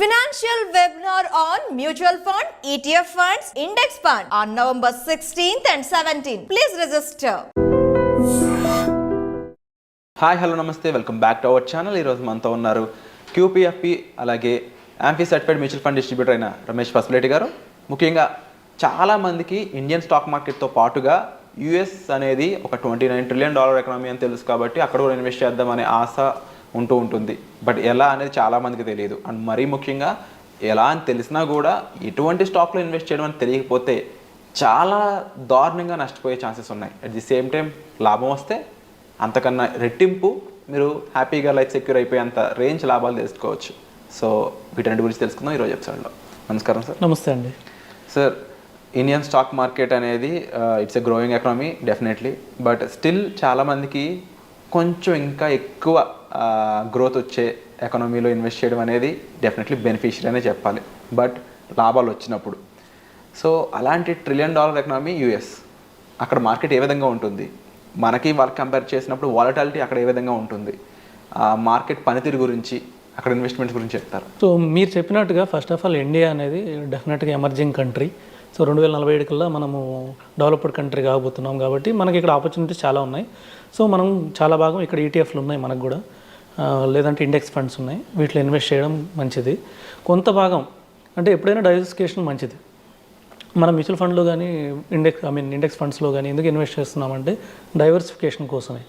Financial webinar on mutual fund, ETF funds, index fund on November 16th and 17th. Please register. Hi hello నమస్తే welcome back to our channel. ఈరోజు మనతో ఉన్నారు QPFP అలాగే AMFI certified mutual fund distributor అయిన రమేష్ పసుపులేటి గారు. ముఖ్యంగా చాలామందికి Indian stock మార్కెట్తో పాటుగా యుఎస్ అనేది ఒక $29 ట్రిలియన్ ఎకానమీ అని తెలుసు కాబట్టి అక్కడ కూడా ఇన్వెస్ట్ చేద్దామనే ఆశ ఉంటుంది. బట్ ఎలా అనేది చాలామందికి తెలియదు. అండ్ మరీ ముఖ్యంగా ఎలా అని తెలిసినా కూడా ఎటువంటి స్టాక్లో ఇన్వెస్ట్ చేయడం అని తెలియకపోతే చాలా దారుణంగా నష్టపోయే ఛాన్సెస్ ఉన్నాయి. అట్ ది సేమ్ టైం లాభం వస్తే అంతకన్నా రెట్టింపు మీరు హ్యాపీగా లైఫ్ సెక్యూర్ అయిపోయేంత రేంజ్ లాభాలు తెలుసుకోవచ్చు. సో వీటన్నిటి గురించి తెలుసుకుందాం ఈరోజు ఎపిసోడ్లో. నమస్కారం సార్. నమస్తే అండి. సార్, ఇండియన్ స్టాక్ మార్కెట్ అనేది it's a growing economy definitely. But still చాలామందికి కొంచెం ఇంకా ఎక్కువ గ్రోత్ వచ్చే ఎకానమీలో ఇన్వెస్ట్ చేయడం అనేది డెఫినెట్లీ బెనిఫిషియరీ అనే చెప్పాలి. బట్ లాభాలు వచ్చినప్పుడు సో అలాంటి $1 ట్రిలియన్ ఎకానమీ యుఎస్, అక్కడ మార్కెట్ ఏ విధంగా ఉంటుంది, మనకి వాళ్ళకి కంపేర్ చేసినప్పుడు వాలటాలిటీ అక్కడ ఏ విధంగా ఉంటుంది, మార్కెట్ పనితీరు గురించి అక్కడ ఇన్వెస్ట్మెంట్స్ గురించి చెప్తారు. సో మీరు చెప్పినట్టుగా ఫస్ట్ ఆఫ్ ఆల్ ఇండియా అనేది డెఫినెట్గా ఎమర్జింగ్ కంట్రీ. సో 2047 కల్లా మనము డెవలప్డ్ కంట్రీ కాబోతున్నాం కాబట్టి మనకి ఇక్కడ ఆపర్చునిటీస్ చాలా ఉన్నాయి. సో మనం చాలా భాగం ఇక్కడ ఈటీఎఫ్లు ఉన్నాయి మనకు కూడా, లేదంటే ఇండెక్స్ ఫండ్స్ ఉన్నాయి. వీటిలో ఇన్వెస్ట్ చేయడం మంచిది. కొంత భాగం అంటే ఎప్పుడైనా డైవర్సిఫికేషన్ మంచిది. మనం మ్యూచువల్ ఫండ్లో కానీ ఇండెక్స్ ఫండ్స్లో కానీ ఎందుకు ఇన్వెస్ట్ చేస్తున్నామంటే డైవర్సిఫికేషన్ కోసమే.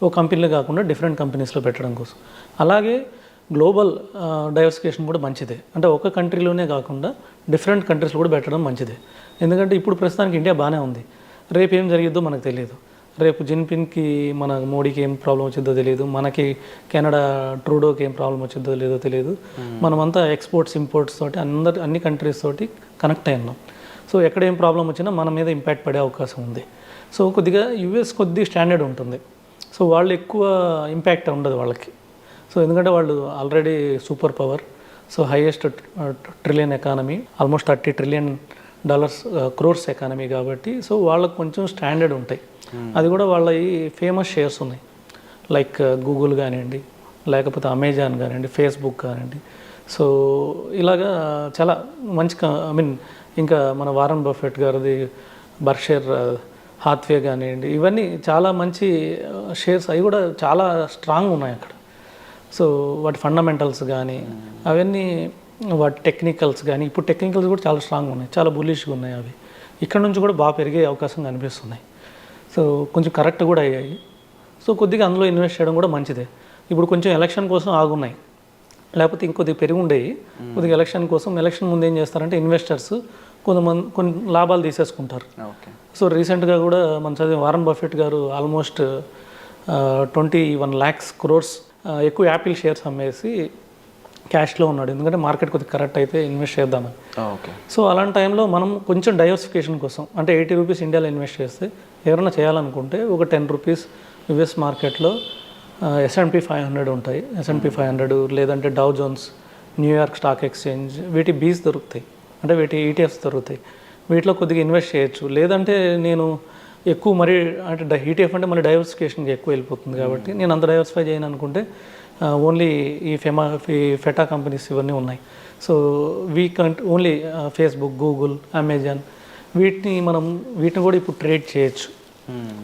ఓ కంపెనీలో కాకుండా డిఫరెంట్ కంపెనీస్లో పెట్టడం కోసం. అలాగే గ్లోబల్ డైవర్సిఫికేషన్ కూడా మంచిదే. అంటే ఒక కంట్రీలోనే కాకుండా డిఫరెంట్ కంట్రీస్లో కూడా పెట్టడం మంచిదే. ఎందుకంటే ఇప్పుడు ప్రస్తుతానికి ఇండియా బాగానే ఉంది. రేపు ఏం జరిగిద్దో మనకు తెలియదు. రేపు జిన్పిన్కి మన మోడీకి ఏం ప్రాబ్లం వచ్చిందో తెలియదు, మనకి కెనడా ట్రూడోకి ఏం ప్రాబ్లం వచ్చిందో లేదో తెలియదు. మనమంతా ఎక్స్పోర్ట్స్ ఇంపోర్ట్స్ తోటి అన్ని కంట్రీస్ తోటి కనెక్ట్ అయి ఉన్నాం. సో ఎక్కడ ఏం ప్రాబ్లం వచ్చినా మన మీద ఇంపాక్ట్ పడే అవకాశం ఉంది. సో కొద్దిగా యుఎస్ స్టాండర్డ్ ఉంటుంది. సో వాళ్ళు ఎక్కువ ఇంపాక్ట్ ఉండదు వాళ్ళకి. సో ఎందుకంటే వాళ్ళు already super power. So highest trillion economy, almost $30 trillion crores economy కాబట్టి సో వాళ్ళకు కొంచెం స్టాండర్డ్ ఉంటాయి. అది కూడా వాళ్ళ ఈ ఫేమస్ షేర్స్ ఉన్నాయి, లైక్ గూగుల్ కానివ్వండి, లేకపోతే అమెజాన్ కానివ్వండి, ఫేస్బుక్ కానివ్వండి. సో ఇలాగా చాలా మంచి ఇంకా మన వారన్ బఫెట్ గారిది బర్షేర్ హాత్వే కానివ్వండి, ఇవన్నీ చాలా మంచి షేర్స్. అవి కూడా చాలా స్ట్రాంగ్ ఉన్నాయి అక్కడ. సో వాటి ఫండమెంటల్స్ కానీ అవన్నీ, వాటి టెక్నికల్స్ కానీ, ఇప్పుడు టెక్నికల్స్ కూడా చాలా స్ట్రాంగ్ ఉన్నాయి, చాలా బుల్లిష్గా ఉన్నాయి. అవి ఇక్కడ నుంచి కూడా బాగా పెరిగే అవకాశం కనిపిస్తున్నాయి. సో కొంచెం కరెక్ట్ కూడా అయ్యాయి. సో కొద్దిగా అందులో ఇన్వెస్ట్ చేయడం కూడా మంచిదే. ఇప్పుడు కొంచెం ఎలక్షన్ కోసం ఆగున్నాయి, లేకపోతే ఇంకొద్దిగా పెరిగి ఉండేవి. కొద్దిగా ఎలక్షన్ కోసం, ఎలక్షన్ ముందు ఏం చేస్తారంటే ఇన్వెస్టర్స్ కొన్ని లాభాలు తీసేసుకుంటారు. సో రీసెంట్గా కూడా మన చదివిన వారన్ బఫెట్ గారు ఆల్మోస్ట్ 21 lakhs crores ఎక్కువ యాపిల్ షేర్స్ అమ్మేసి క్యాష్లో ఉన్నాడు. ఎందుకంటే మార్కెట్ కొద్దిగా కరెక్ట్ అయితే ఇన్వెస్ట్ చేద్దామని. సో అలాంటి టైంలో మనం కొంచెం డైవర్సిఫికేషన్ కోసం, అంటే $80 ఇండియాలో ఇన్వెస్ట్ చేస్తే ఎవరైనా చేయాలనుకుంటే ఒక $10 యుఎస్ మార్కెట్లో S&P 500 ఉంటాయి. S&P 500 లేదంటే Dow Jones, New York stock exchange, వీటి బీస్ దొరుకుతాయి, అంటే వీటి ఈటీఎఫ్స్ దొరుకుతాయి. వీటిలో కొద్దిగా ఇన్వెస్ట్ చేయొచ్చు. లేదంటే నేను ఎక్కువ మరీ అంటే ఈటీఎఫ్ అంటే మళ్ళీ డైవర్సిఫికేషన్కి ఎక్కువ వెళ్ళిపోతుంది కాబట్టి నేను అంత డైవర్సిఫై చేయను అనుకుంటే ఓన్లీ ఈ ఫెటా కంపెనీస్ ఇవన్నీ ఉన్నాయి. So only Facebook, Google, Amazon, వీటిని కూడా ఇప్పుడు ట్రేడ్ చేయొచ్చు.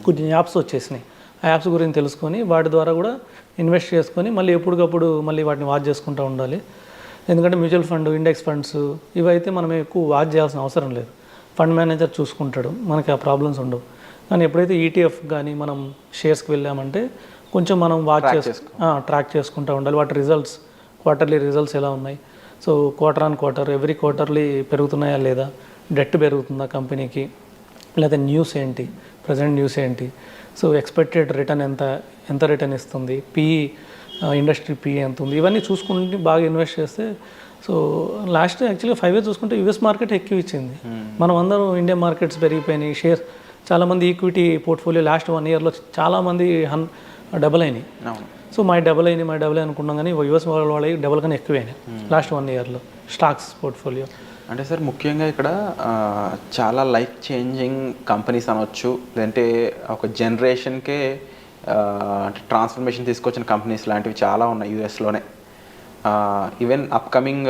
కొన్ని యాప్స్ వచ్చేసినాయి. ఆ యాప్స్ గురించి తెలుసుకొని వాటి ద్వారా కూడా ఇన్వెస్ట్ చేసుకొని మళ్ళీ ఎప్పటికప్పుడు మళ్ళీ వాటిని వాచ్ చేసుకుంటూ ఉండాలి. ఎందుకంటే మ్యూచువల్ ఫండ్, ఇండెక్స్ ఫండ్స్ ఇవైతే మనం ఎక్కువ వాచ్ చేయాల్సిన అవసరం లేదు. ఫండ్ మేనేజర్ చూసుకుంటాడు, మనకి ఆ ప్రాబ్లమ్స్ ఉండవు. కానీ ఎప్పుడైతే ఈటీఎఫ్ కానీ మనం షేర్స్కి వెళ్ళామంటే కొంచెం మనం ట్రాక్ చేసుకుంటూ ఉండాలి. వాటి రిజల్ట్స్, క్వార్టర్లీ రిజల్ట్స్ ఎలా ఉన్నాయి, so quarter on quarter, every quarterly పెరుగుతున్నాయా లేదా, డెట్ పెరుగుతుందా కంపెనీకి, లేదా న్యూస్ ఏంటి, ప్రజెంట్ న్యూస్ ఏంటి, సో ఎక్స్పెక్టెడ్ రిటర్న్ ఎంత రిటర్న్ ఇస్తుంది, పిఈ, ఇండస్ట్రీ పిఈ ఎంత ఉంది, ఇవన్నీ చూసుకుంటే బాగా ఇన్వెస్ట్ చేస్తే. సో లాస్ట్ యాక్చువల్గా 5 years చూసుకుంటే యుఎస్ మార్కెట్ ఎక్కువ ఇచ్చింది. మనం అందరం ఇండియన్ మార్కెట్స్ పెరిగిపోయినాయి. షేర్ చాలామంది ఈక్విటీ పోర్ట్ఫోలియో లాస్ట్ 1 yearలో చాలామంది డబల్ అయినాయి. సో మై డబల్ అయినాయి అనుకున్నాం, కానీ యుఎస్ వాళ్ళ డబల్ కన్నా ఎక్కువైనాయి లాస్ట్ 1 yearలో స్టాక్స్ పోర్ట్ఫోలియో. అంటే సార్ ముఖ్యంగా ఇక్కడ చాలా లైఫ్ చేంజింగ్ కంపెనీస్ అనవచ్చు, లేదంటే ఒక జనరేషన్కే ట్రాన్స్ఫర్మేషన్ తీసుకొచ్చిన కంపెనీస్ లాంటివి చాలా ఉన్నాయి యూఎస్లోనే. ఈవెన్ అప్కమింగ్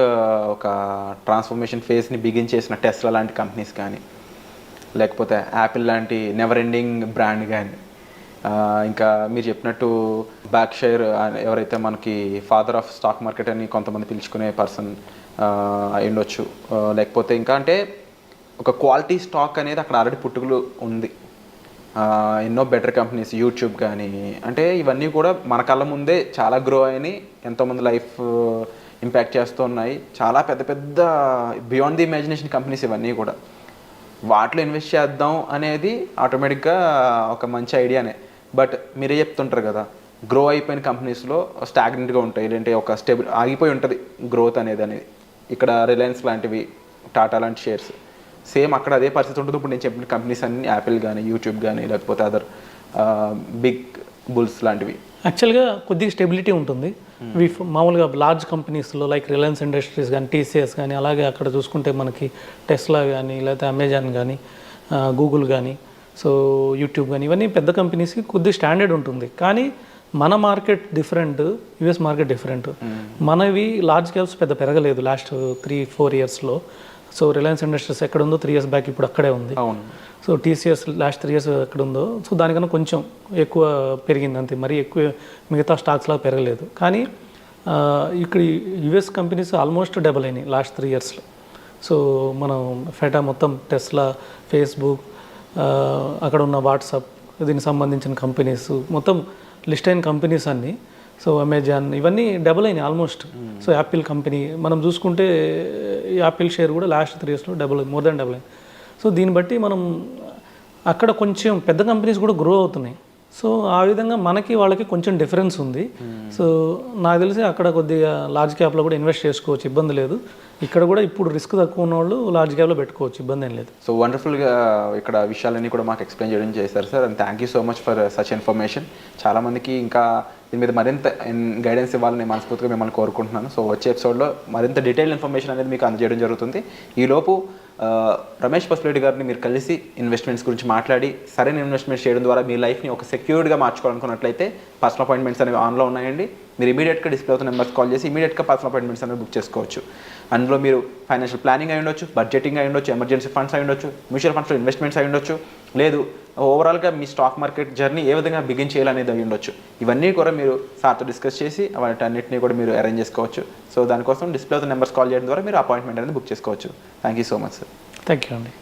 ఒక ట్రాన్స్ఫర్మేషన్ ఫేజ్ని బిగిన్ చేసిన టెస్లా లాంటి కంపెనీస్ కానీ, లేకపోతే యాపిల్ లాంటి నెవర్ ఎండింగ్ బ్రాండ్ కానీ, ఇంకా మీరు చెప్పినట్టు బ్యాక్షైర్ ఎవరైతే మనకి ఫాదర్ ఆఫ్ స్టాక్ మార్కెట్ అని కొంతమంది పిలుచుకునే పర్సన్ అయి ఉండొచ్చు, లేకపోతే ఇంకా అంటే ఒక క్వాలిటీ స్టాక్ అనేది అక్కడ ఆల్రెడీ పుట్టుకలు ఉంది. ఎన్నో బెటర్ కంపెనీస్, యూట్యూబ్ కానీ, అంటే ఇవన్నీ కూడా మన కళ్ళ ముందే చాలా గ్రో అయినాయి, ఎంతోమంది లైఫ్ ఇంపాక్ట్ చేస్తూ ఉన్నాయి. చాలా పెద్ద పెద్ద బియాండ్ ది ఇమాజినేషన్ కంపెనీస్ ఇవన్నీ కూడా. వాటిలో ఇన్వెస్ట్ చేద్దాం అనేది ఆటోమేటిక్గా ఒక మంచి ఐడియానే. బట్ మీరే చెప్తుంటారు కదా, గ్రో అయిపోయిన కంపెనీస్లో స్టాగ్నెంట్గా ఉంటాయి, లేదంటే ఒక స్టేబుల్ ఆగిపోయి ఉంటుంది గ్రోత్ అనేది. ఇక్కడ రిలయన్స్ లాంటివి, టాటా లాంటి షేర్స్ సేమ్ అక్కడ అదే పరిస్థితి ఉంటుంది. ఇప్పుడు నేను చెప్పిన కంపెనీస్ అన్ని యాపిల్ కానీ, యూట్యూబ్ కానీ, లేకపోతే అదర్ బిగ్ బుల్స్ లాంటివి యాక్చువల్గా కొద్దిగా స్టెబిలిటీ ఉంటుంది. మామూలుగా లార్జ్ కంపెనీస్లో లైక్ రిలయన్స్ ఇండస్ట్రీస్ కానీ, టీసీఎస్ కానీ, అలాగే అక్కడ చూసుకుంటే మనకి టెస్లా కానీ, లేకపోతే అమెజాన్ కానీ, గూగుల్ కానీ, సో యూట్యూబ్ కానీ, ఇవన్నీ పెద్ద కంపెనీస్కి కొద్దిగా స్టాండర్డ్ ఉంటుంది. కానీ మన market different, US market different. మనవి లార్జ్ క్యాప్స్ పెద్ద పెరగలేదు లాస్ట్ 3-4 ఇయర్స్లో. సో రిలయన్స్ ఇండస్ట్రీస్ ఎక్కడ ఉందో 3 ఇయర్స్ బ్యాక్ ఇప్పుడు అక్కడే ఉంది. సో టీసీఎస్ లాస్ట్ 3 ఇయర్స్ ఎక్కడ ఉందో, సో దానికన్నా కొంచెం ఎక్కువ పెరిగింది అంతే, మరీ ఎక్కువ మిగతా స్టాక్స్లా పెరగలేదు. కానీ ఇక్కడ యుఎస్ కంపెనీస్ ఆల్మోస్ట్ డబుల్ అయినాయి లాస్ట్ 3 ఇయర్స్లో. సో మనం ఫెటా మొత్తం, టెస్లా, ఫేస్బుక్, అక్కడ ఉన్న వాట్సాప్, దీనికి సంబంధించిన కంపెనీస్ మొత్తం లిస్ట్ అయిన కంపెనీస్ అన్నీ, సో అమెజాన్, ఇవన్నీ డబుల్ అయినాయి ఆల్మోస్ట్. సో యాపిల్ కంపెనీ మనం చూసుకుంటే యాపిల్ షేర్ కూడా లాస్ట్ 3 ఇయర్స్లో మోర్ దెన్ డబుల్ అయింది. సో దీన్ని బట్టి మనం అక్కడ కొంచెం పెద్ద కంపెనీస్ కూడా గ్రో అవుతున్నాయి. సో ఆ విధంగా మనకి వాళ్ళకి కొంచెం డిఫరెన్స్ ఉంది. సో నాకు తెలిసి అక్కడ కొద్దిగా లార్జ్ క్యాప్లో కూడా ఇన్వెస్ట్ చేసుకోవచ్చు, ఇబ్బంది లేదు. ఇక్కడ కూడా ఇప్పుడు రిస్క్ తక్కువ ఉన్న వాళ్ళు లార్జ్ క్యాప్లో పెట్టుకోవచ్చు, ఇబ్బంది ఏం లేదు. సో వండర్ఫుల్గా ఇక్కడ విషయాలన్నీ కూడా మాకు ఎక్స్ప్లెయిన్ చేయడం చేశారు sir, and thank you so much for such information. చాలామందికి ఇంకా దీని మీద మరింత గైడెన్స్ ఇవ్వాలని నేను మనస్ఫూర్తిగా మిమ్మల్ని కోరుకుంటున్నాను. సో వచ్చే ఎపిసోడ్లో మరింత డీటెయిల్ ఇన్ఫర్మేషన్ అనేది మీకు అందజేయడం జరుగుతుంది. ఈలోపు రమేష్ పసుపులేటి గారిని మీరు కలిసి ఇన్వెస్ట్మెంట్స్ గురించి మాట్లాడి సరైన ఇన్వెస్ట్మెంట్స్ చేయడం ద్వారా మీ లైఫ్ని ఒక సెక్యూర్డ్గా మార్చుకోవాలనుకున్నట్లయితే పర్సనల్ అపాయింట్మెంట్స్ అనేవి ఆన్లో ఉన్నాయండి. మీరు ఇమీడియట్గా డిస్ప్లే అవుతున్న నెంబర్స్ కాల్ చేసి ఇమీడియట్గా పర్సనల్ అపాయింట్మెంట్స్ అనేవి బుక్ చేసుకోవచ్చు. అందులో మీరు ఫైనాన్షియల్ ప్లానింగ్ అయి ఉండొచ్చు, బడ్జెటింగ్ అయి ఉండొచ్చు, ఎమర్జెన్సీ ఫండ్స్ అయి ఉండొచ్చు, మ్యూచువల్ ఫండ్స్లో ఇన్వెస్ట్మెంట్స్ అయి ఉండొచ్చు, లేదు ఓవరాల్గా మీ స్టాక్ మార్కెట్ జర్నీ ఏ విధంగా బిగిన్ చేయాలనేది అయి ఉండొచ్చు. ఇవన్నీ కూడా మీరు సార్తో డిస్కస్ చేసి వాటన్నిటిని కూడా మీరు అరేంజ్ చేసుకోవచ్చు. సో దానికోసం డిస్ప్లే అవుతున్న నెంబర్స్ కాల్ చేయడం ద్వారా మీరు అపాయింట్మెంట్ అనేది బుక్ చేసుకోవచ్చు. Thank you so much sir. Thank you అండి.